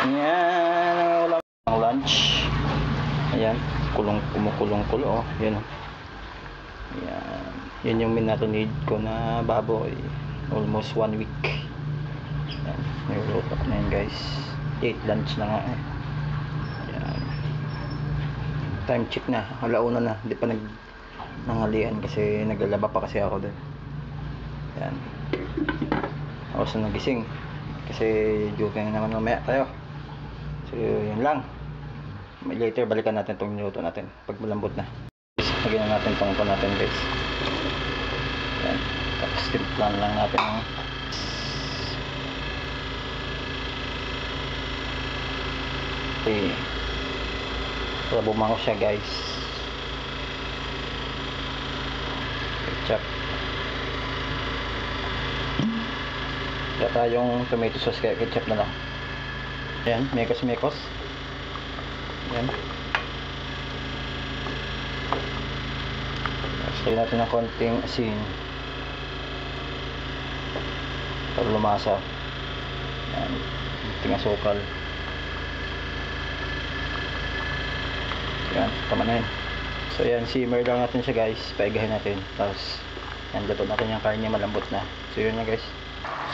Ayan, wala ang lunch. Ayan, kumukulong-kulo. Ayan. Ayan. Yan yung minarinade ko na baboy. Almost 1 week. Ayan, niluluto ko na yan guys. 8 lunch na nga eh. Ayan. Time check na. Alauna na. Hindi pa nanghalian kasi naglalaba pa kasi ako doon. Ayan. Ako sa nagising. Kasi joke na naman mamaya tayo. So yun lang. Later balikan natin itong niluto natin pag malambot na. Lagyan na natin itong natin guys. Ayan. Tapos timplan lang natin ng okay. Para bumango siya guys. Ketchup. Wala tayong tomato sauce kaya ketchup na lang. Ayan, mekos. Ayan. Lagyan natin ng konting asin para lumasa. Ayan, konting asukal. Ayan, tama na yun. So ayan, simmer lang natin siya guys. Paigahin natin. Tapos ayan, luto natin yung karne, malambot na. So yun na guys.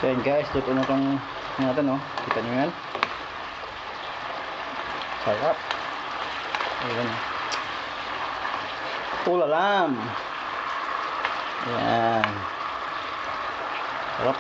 So ayan guys, luto na itong natin oh. Kita nyo yan. Sarap. Ayan. Tulalam. Ayan. Sarap.